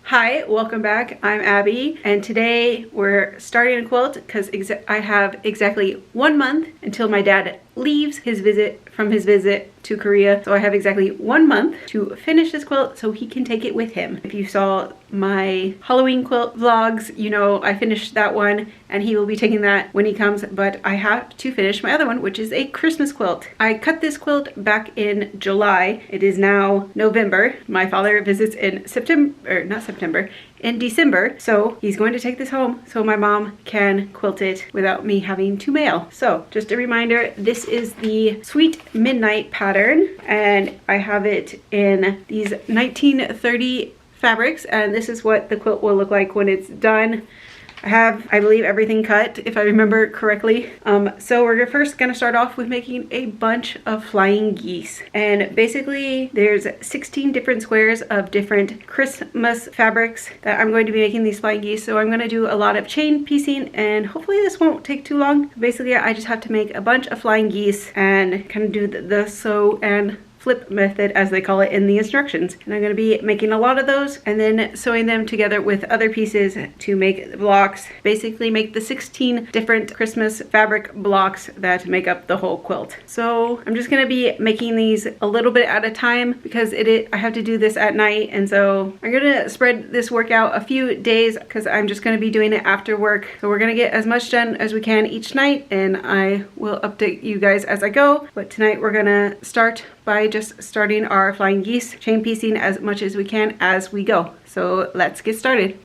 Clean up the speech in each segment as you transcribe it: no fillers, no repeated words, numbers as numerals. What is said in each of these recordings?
Hi, welcome back. I'm Abby, and today we're starting a quilt because I have exactly 1 month until my dad leaves from his visit to Korea. So I have exactly 1 month to finish this quilt so he can take it with him. If you saw my Halloween quilt vlogs, you know I finished that one and he will be taking that when he comes, but I have to finish my other one, which is a Christmas quilt. I cut this quilt back in July. It is now November. My father visits in in December, so he's going to take this home so my mom can quilt it without me having to mail. So just a reminder, this is the Sweet Midnight pattern, and I have it in these 1930 fabrics, and this is what the quilt will look like when it's done. I have, I believe, everything cut, if I remember correctly. So we're first gonna start off with making a bunch of flying geese. And basically, there's 16 different squares of different Christmas fabrics that I'm going to be making these flying geese. So I'm gonna do a lot of chain piecing, and hopefully this won't take too long. Basically, I just have to make a bunch of flying geese and kind of do the sew and flip method, as they call it in the instructions. And I'm going to be making a lot of those and then sewing them together with other pieces to make the blocks. Basically make the 16 different Christmas fabric blocks that make up the whole quilt. So I'm just going to be making these a little bit at a time because I have to do this at night, and so I'm going to spread this work out a few days because I'm just going to be doing it after work. So we're going to get as much done as we can each night, and I will update you guys as I go. But tonight we're going to start by just starting our flying geese, chain piecing as much as we can as we go. So let's get started.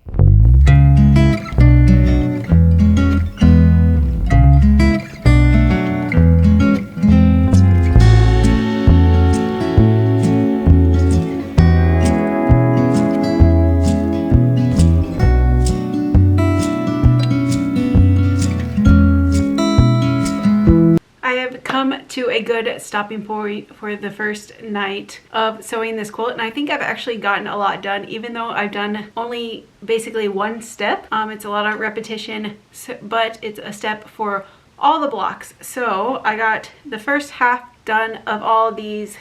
To a good stopping point for the first night of sewing this quilt, and I think I've actually gotten a lot done, even though I've done only basically one step. It's a lot of repetition, but it's a step for all the blocks. So I got the first half done of all these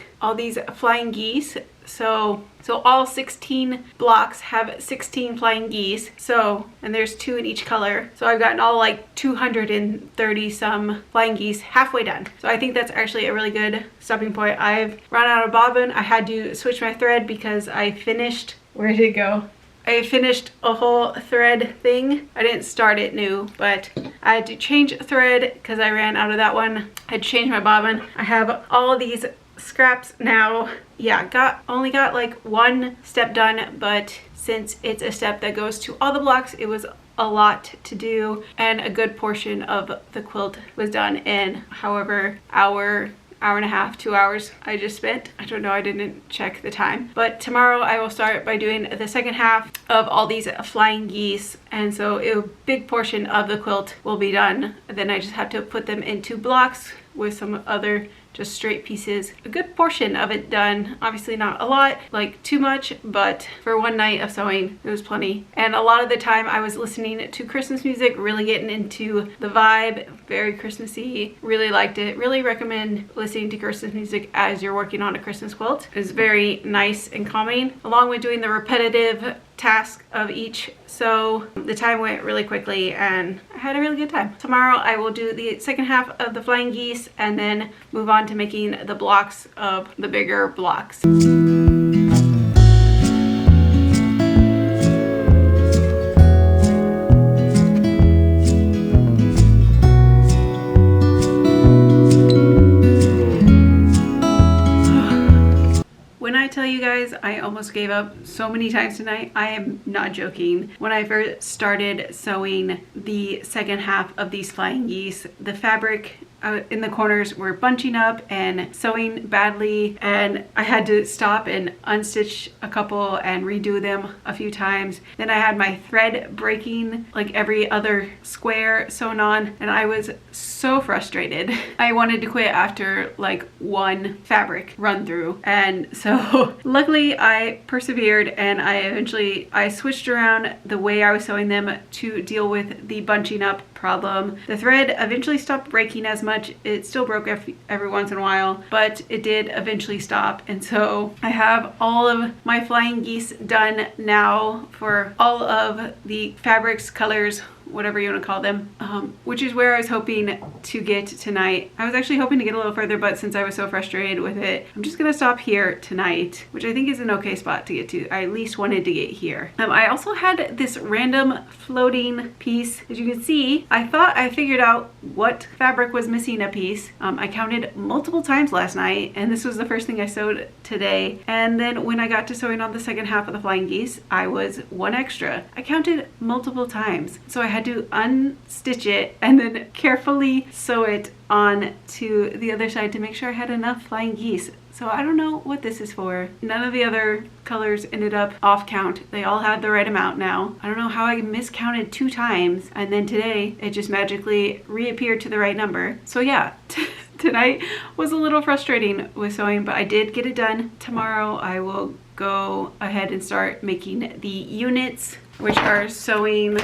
flying geese. So all 16 blocks have 16 flying geese. And there's 2 in each color. So I've gotten all like 230 some flying geese halfway done. So I think that's actually a really good stopping point. I've run out of bobbin. I had to switch my thread because I finished, where did it go? I finished a whole thread thing. I didn't start it new, but I had to change thread because I ran out of that one. I had to change my bobbin. I have all of these scraps now. Yeah, only got like one step done, but since it's a step that goes to all the blocks, it was a lot to do, and a good portion of the quilt was done in however hour and a half, 2 hours I just spent. I don't know, I didn't check the time. But tomorrow I will start by doing the second half of all these flying geese, and so a big portion of the quilt will be done. Then I just have to put them into blocks with some other just straight pieces. A good portion of it done. Obviously not a lot, like too much, but for one night of sewing, it was plenty. And a lot of the time I was listening to Christmas music, really getting into the vibe, very Christmassy. Really liked it. Really recommend listening to Christmas music as you're working on a Christmas quilt. It's very nice and calming, along with doing the repetitive task of each. So the time went really quickly and I had a really good time. Tomorrow I will do the second half of the flying geese and then move on to making the blocks of the bigger blocks. You guys, I almost gave up so many times tonight. I am not joking. When I first started sewing the second half of these flying geese, the fabric in the corners were bunching up and sewing badly, and I had to stop and unstitch a couple and redo them a few times. Then I had my thread breaking like every other square sewn on, and I was so frustrated. I wanted to quit after like one fabric run through, and so luckily I persevered, and I switched around the way I was sewing them to deal with the bunching up problem. The thread eventually stopped breaking as much. It still broke every once in a while, but it did eventually stop. And so I have all of my flying geese done now for all of the fabrics, colors, whatever you want to call them, which is where I was hoping to get tonight. I was actually hoping to get a little further, but since I was so frustrated with it, I'm just gonna stop here tonight, which I think is an okay spot to get to. I at least wanted to get here. I also had this random floating piece. As you can see, I thought I figured out what fabric was missing a piece. I counted multiple times last night, and this was the first thing I sewed today. And then when I got to sewing on the second half of the flying geese, I was one extra. I counted multiple times. So I had to unstitch it and then carefully sew it on to the other side to make sure I had enough flying geese. So I don't know what this is for. None of the other colors ended up off count. They all had the right amount now. I don't know how I miscounted 2 times, and then today it just magically reappeared to the right number. So yeah, tonight was a little frustrating with sewing, but I did get it done. Tomorrow I will go ahead and start making the units, which are sewing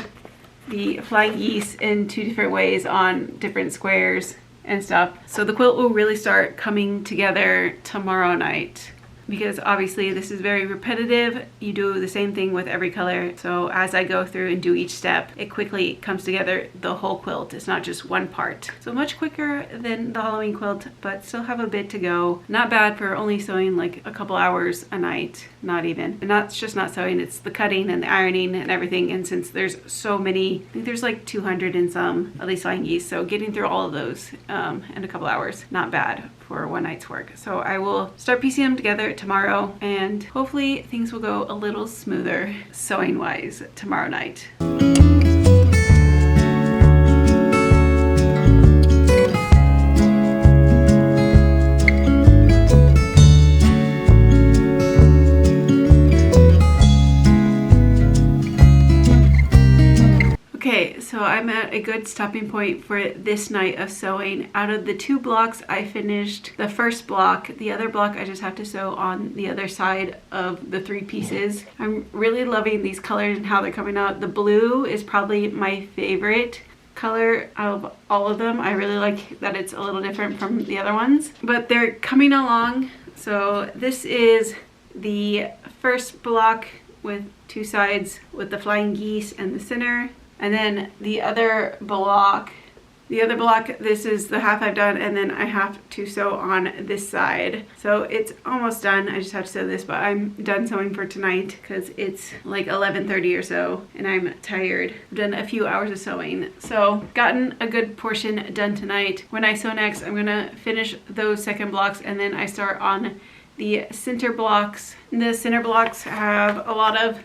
the flying geese in 2 different ways on different squares and stuff. So the quilt will really start coming together tomorrow night, because obviously this is very repetitive. You do the same thing with every color. So as I go through and do each step, it quickly comes together, the whole quilt. It's not just one part. So much quicker than the Halloween quilt, but still have a bit to go. Not bad for only sewing like a couple hours a night, not even. And that's just not sewing, it's the cutting and the ironing and everything. And since there's so many, I think there's like 200 and some of these flying geese. So getting through all of those in a couple hours, not bad for one night's work. So I will start piecing them together tomorrow, and hopefully things will go a little smoother sewing wise tomorrow night. Okay, so I'm at a good stopping point for this night of sewing. Out of the 2 blocks, I finished the first block. The other block, I just have to sew on the other side of the 3 pieces. I'm really loving these colors and how they're coming out. The blue is probably my favorite color out of all of them. I really like that it's a little different from the other ones, but they're coming along. So this is the first block with 2 sides with the flying geese in the center. And then the other block, this is the half I've done, and then I have to sew on this side. So it's almost done. I just have to sew this, but I'm done sewing for tonight because it's like 11:30 or so, and I'm tired. I've done a few hours of sewing. So gotten a good portion done tonight. When I sew next, I'm gonna finish those second blocks, and then I start on the center blocks. The center blocks have a lot of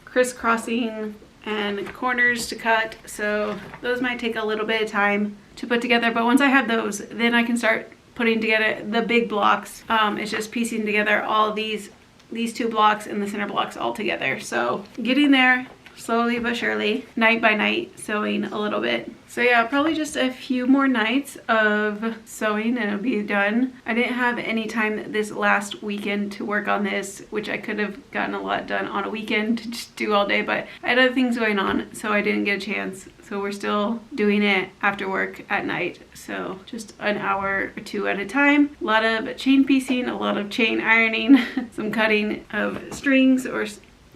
crisscrossing and corners to cut, so those might take a little bit of time to put together, but once I have those, then I can start putting together the big blocks. It's just piecing together all these 2 blocks and the center blocks all together. So getting there slowly but surely, night by night, sewing a little bit. So yeah, probably just a few more nights of sewing and it'll be done. I didn't have any time this last weekend to work on this, which I could have gotten a lot done on a weekend to just do all day, but I had other things going on, so I didn't get a chance. So we're still doing it after work at night. So just an hour or 2 at a time. A lot of chain piecing, a lot of chain ironing, some cutting of strings or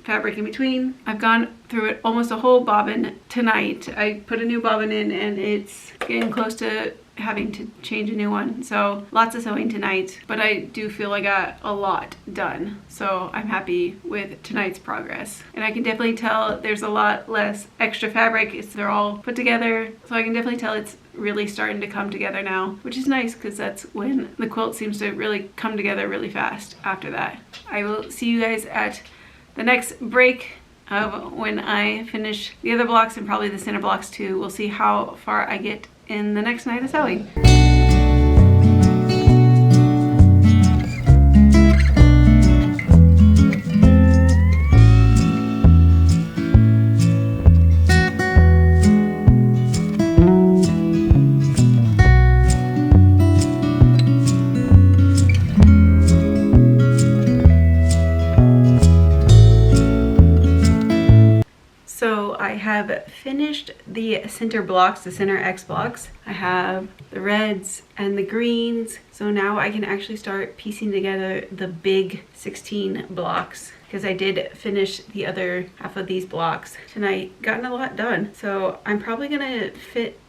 fabric in between. I've gone through it almost a whole bobbin tonight. I put a new bobbin in and it's getting close to having to change a new one. So lots of sewing tonight, but I do feel I got a lot done. So I'm happy with tonight's progress. And I can definitely tell there's a lot less extra fabric. They're all put together. So I can definitely tell it's really starting to come together now, which is nice because that's when the quilt seems to really come together really fast after that. I will see you guys at the next break of when I finish the other blocks and probably the center blocks too. We'll see how far I get in the next night of sewing. So So I have finished the center blocks, the center X blocks. I have the reds and the greens. So now I can actually start piecing together the big 16 blocks, because I did finish the other half of these blocks tonight. Gotten a lot done. So I'm probably gonna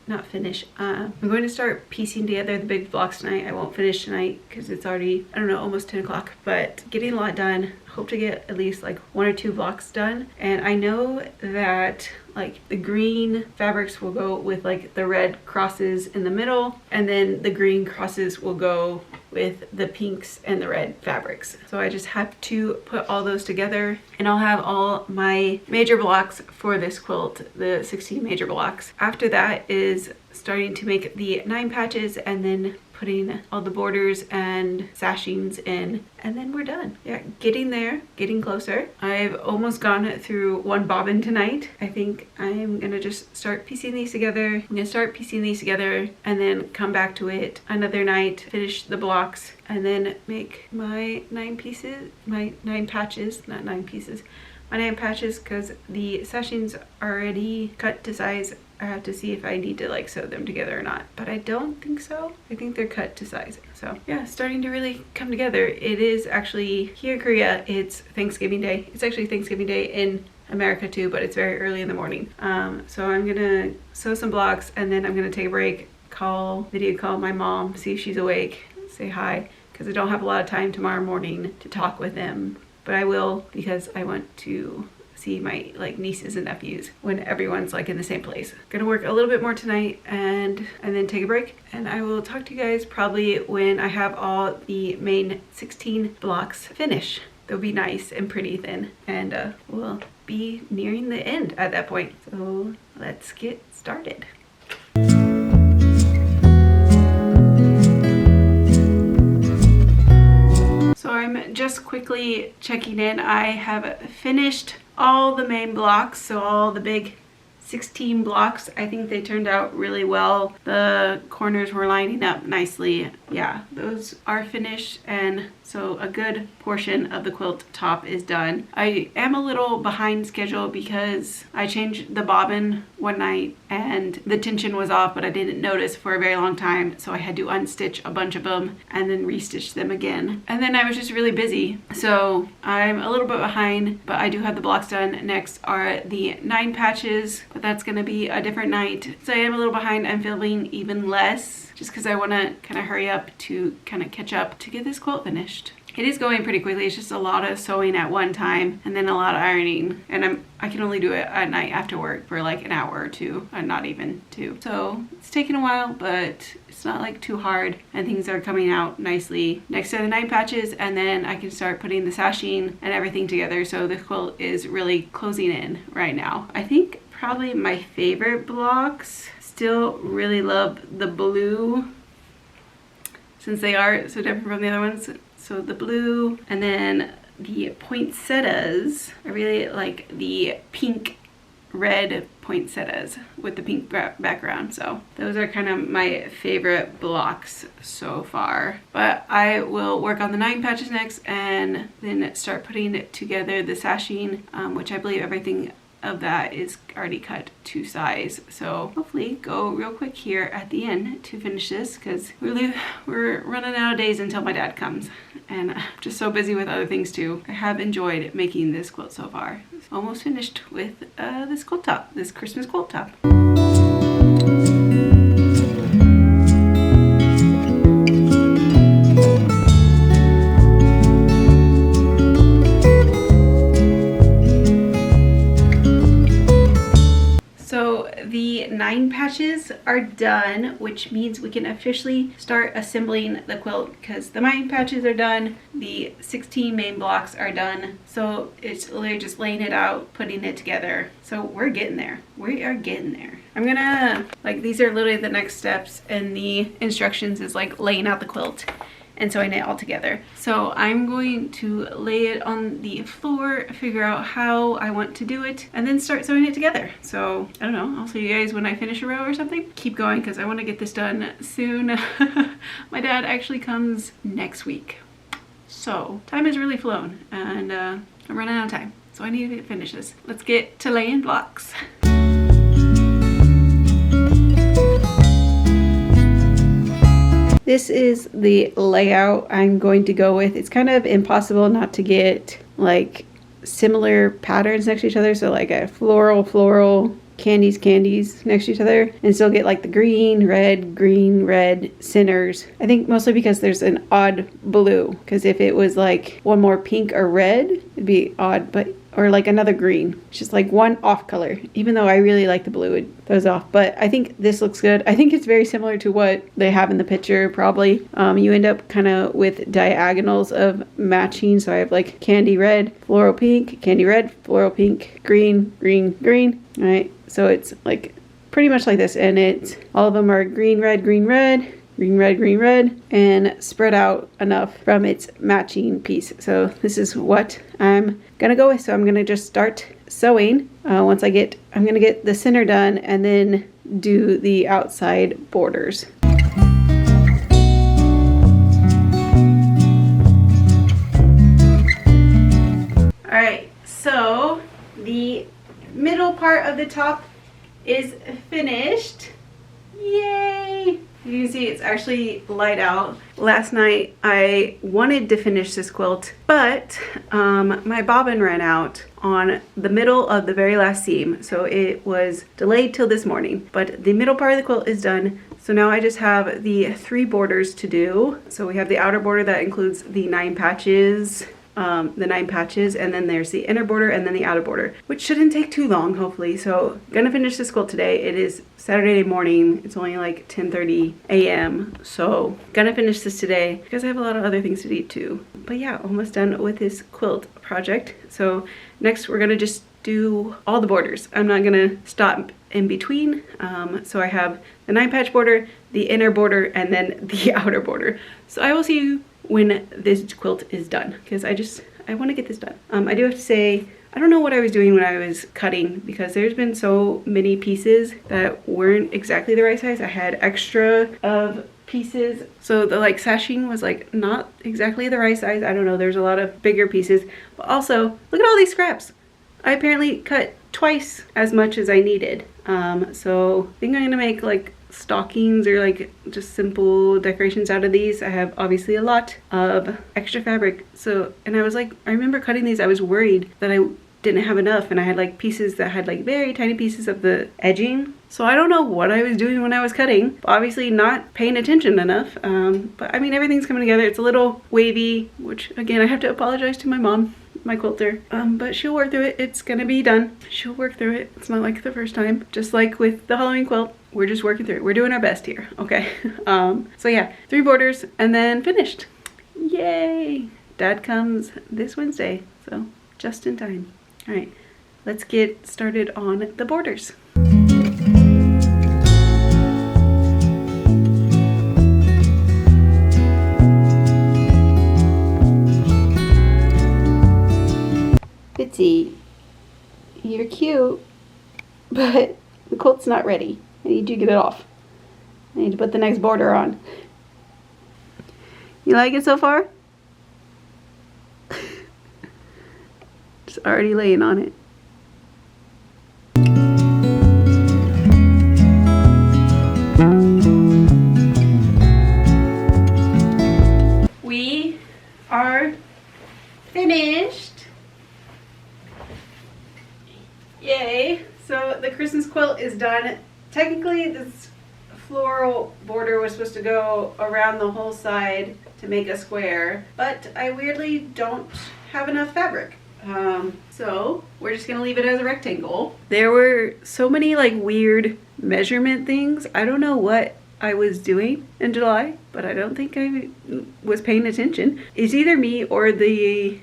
I'm going to start piecing together the big blocks tonight. I won't finish tonight because it's already, I don't know, almost 10 o'clock, but getting a lot done. Hope to get at least like 1 or 2 blocks done. And I know that like the green fabrics will go with like the red crosses in the middle, and then the green crosses will go with the pinks and the red fabrics. So I just have to put all those together, and I'll have all my major blocks for this quilt, the 16 major blocks. After that is starting to make the 9 patches and then putting all the borders and sashings in, and then we're done. Yeah, getting there, getting closer. I've almost gone through 1 bobbin tonight. I think I'm gonna just start piecing these together. I'm gonna start piecing these together and then come back to it another night, finish the blocks, and then make my 9 pieces, my 9 patches, not 9 pieces, my 9 patches, because the sashings are already cut to size. I have to see if I need to like sew them together or not, but I don't think so. I think they're cut to size. So yeah, starting to really come together. It is actually, here in Korea, it's Thanksgiving Day. It's actually Thanksgiving Day in America too, but it's very early in the morning. So I'm gonna sew some blocks, and then I'm gonna take a break, video call my mom, see if she's awake, say hi, because I don't have a lot of time tomorrow morning to talk with them, but I will, because I want to see my like nieces and nephews when everyone's like in the same place. Gonna work a little bit more tonight and then take a break, and I will talk to you guys probably when I have all the main 16 blocks finished. They'll be nice and pretty thin, and we'll be nearing the end at that point. So let's get started. So I'm just quickly checking in. I have finished all the main blocks, so all the big 16 blocks. I think they turned out really well. The corners were lining up nicely. Yeah, those are finished, and so a good portion of the quilt top is done. I am a little behind schedule because I changed the bobbin one night and the tension was off, but I didn't notice for a very long time, so I had to unstitch a bunch of them and then restitch them again. And then I was just really busy, so I'm a little bit behind, but I do have the blocks done. Next are the 9 patches, but that's gonna be a different night. So I am a little behind. I'm filming even less just because I want to kind of hurry up to kind of catch up to get this quilt finished. It is going pretty quickly. It's just a lot of sewing at one time and then a lot of ironing, and I can only do it at night after work for like an hour or 2, and not even 2. So it's taken a while, but it's not like too hard, and things are coming out nicely. Next are the 9 patches, and then I can start putting the sashing and everything together. So the quilt is really closing in right now. I think probably my favorite blocks, still really love the blue, since they are so different from the other ones. So the blue, and then the poinsettias. I really like the pink red poinsettias with the pink background. So those are kind of my favorite blocks so far. But I will work on the 9 patches next, and then start putting together the sashing, which I believe everything of that is already cut to size. So hopefully go real quick here at the end to finish this, because we're running out of days until my dad comes, and I'm just so busy with other things too. I have enjoyed making this quilt so far. It's almost finished with this quilt top, this Christmas quilt top. The 9 patches are done, which means we can officially start assembling the quilt, because the 9 patches are done, the 16 main blocks are done. So it's literally just laying it out, putting it together. So we're getting there. We are getting there. I'm gonna, like, these are literally the next steps, and the instructions is like laying out the quilt and sewing it all together. So I'm going to lay it on the floor, figure out how I want to do it, and then start sewing it together. So I don't know, I'll see you guys when I finish a row or something. Keep going, because I want to get this done soon. My dad actually comes next week. So time has really flown, and I'm running out of time. So I need to finish this. Let's get to laying blocks. this is the layout I'm going to go with. It's kind of impossible not to get like similar patterns next to each other. So like a floral, candies next to each other, and still get like the green, red centers. I think mostly because there's an odd blue, because if it was like one more pink or red, it'd be odd, but or like another green. It's just like one off color. Even though I really like the blue, it throws off. But I think this looks good. I think it's very similar to what they have in the picture, probably. You end up kind of with diagonals of matching. So I have like candy red, floral pink, candy red, floral pink, green. All right. So it's like pretty much like this. And it's all of them are green, red, and spread out enough from its matching piece. So this is what I'm gonna go with. So I'm gonna just start sewing. I'm gonna get the center done and then do the outside borders. All right, so the middle part of the top is finished. Yay! You can see it's actually light out. Last night I wanted to finish this quilt, but my bobbin ran out on the middle of the very last seam, so it was delayed till this morning. But the middle part of the quilt is done, so now I just have the 3 borders to do. So we have the outer border that includes the 9 patches, and then there's the inner border and then the outer border, which shouldn't take too long, hopefully. So gonna finish this quilt today. It is Saturday morning. It's only like 10:30 a.m. So gonna finish this today because I have a lot of other things to do too. But yeah, almost done with this quilt project. So next we're gonna just do all the borders. I'm not gonna stop in between. So I have the 9 patch border, the inner border, and then the outer border. So I will see you when this quilt is done, because I want to get this done. I do have to say, I don't know what I was doing when I was cutting, because there's been so many pieces that weren't exactly the right size. I had extra of pieces, so the like sashing was like not exactly the right size. I don't know, there's a lot of bigger pieces, but also look at all these scraps. I apparently cut twice as much as I needed. So I think I'm gonna make like stockings or like just simple decorations out of these. I have obviously a lot of extra fabric, so, and I was like, I remember cutting these, I was worried that I didn't have enough, and I had like pieces that had like very tiny pieces of the edging. So I don't know what I was doing when I was cutting, obviously not paying attention enough. But I mean, everything's coming together. It's a little wavy, which again, I have to apologize to my mom, my quilter, but she'll work through it. It's gonna be done. She'll work through it. It's not like the first time. Just like with the Halloween quilt, we're just working through it. We're doing our best here, okay? So yeah, 3 borders and then finished. Yay! Dad comes this Wednesday, so just in time. All right, let's get started on the borders. Bitsy, you're cute, but the quilt's not ready. I need you to get it off. I need to put the next border on. You like it so far? Just already laying on it. We are finished. Yay! So the Christmas quilt is done. Technically this floral border was supposed to go around the whole side to make a square, but I weirdly don't have enough fabric. So we're just gonna leave it as a rectangle. There were so many like weird measurement things. I don't know what I was doing in July, but I don't think I was paying attention. It's either me or the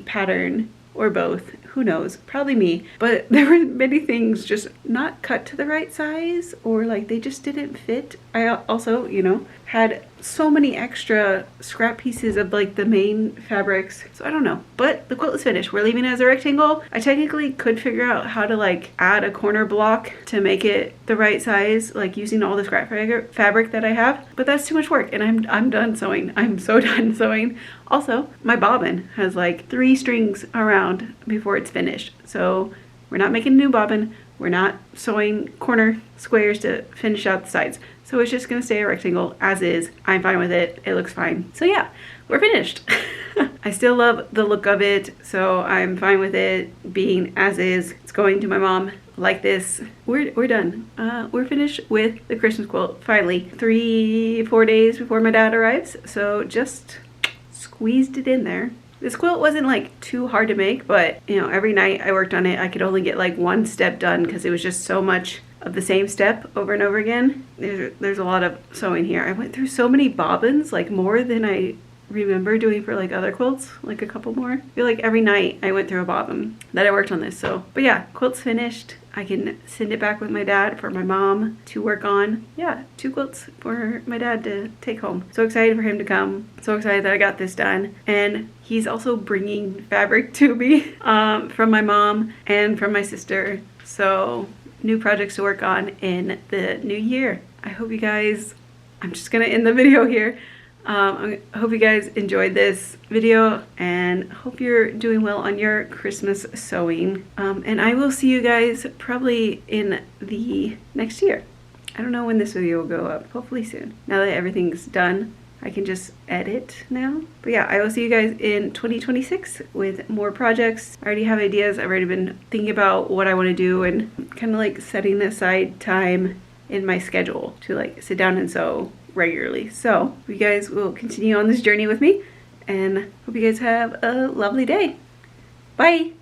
pattern, or both. Who knows? Probably me. But there were many things just not cut to the right size, or like they just didn't fit. I also, you know, had so many extra scrap pieces of like the main fabrics. So I don't know, but the quilt is finished. We're leaving it as a rectangle. I technically could figure out how to like add a corner block to make it the right size, like using all the scrap fabric that I have, but that's too much work, and I'm done sewing. I'm so done sewing. Also, my bobbin has like 3 strings around before it's finished. So We're not making a new bobbin. We're not sewing corner squares to finish out the sides. So it's just gonna stay a rectangle as is. I'm fine with it. It looks fine. So yeah, we're finished. I still love the look of it, so I'm fine with it being as is. It's going to my mom like this. We're done. We're finished with the Christmas quilt finally. 3-4 days before my dad arrives, so just squeezed it in there. This quilt wasn't like too hard to make, but you know, every night I worked on it, I could only get like one step done because it was just so much of the same step over and over again. There's a lot of sewing here. I went through so many bobbins, like more than I remember doing for like other quilts, like a couple more. I feel like every night I went through a bobbin that I worked on this. So, but yeah, quilt's finished. I can send it back with my dad for my mom to work on. Yeah, 2 quilts for my dad to take home. So excited for him to come. So excited that I got this done. And he's also bringing fabric to me from my mom and from my sister. So new projects to work on in the new year. I hope you guys, I'm just gonna end the video here. I hope you guys enjoyed this video and hope you're doing well on your Christmas sewing. And I will see you guys probably in the next year. I don't know when this video will go up, hopefully soon. Now that everything's done, I can just edit now. But yeah, I will see you guys in 2026 with more projects. I already have ideas. I've already been thinking about what I want to do and kind of like setting aside time in my schedule to like sit down and sew regularly. So you guys will continue on this journey with me and hope you guys have a lovely day. Bye.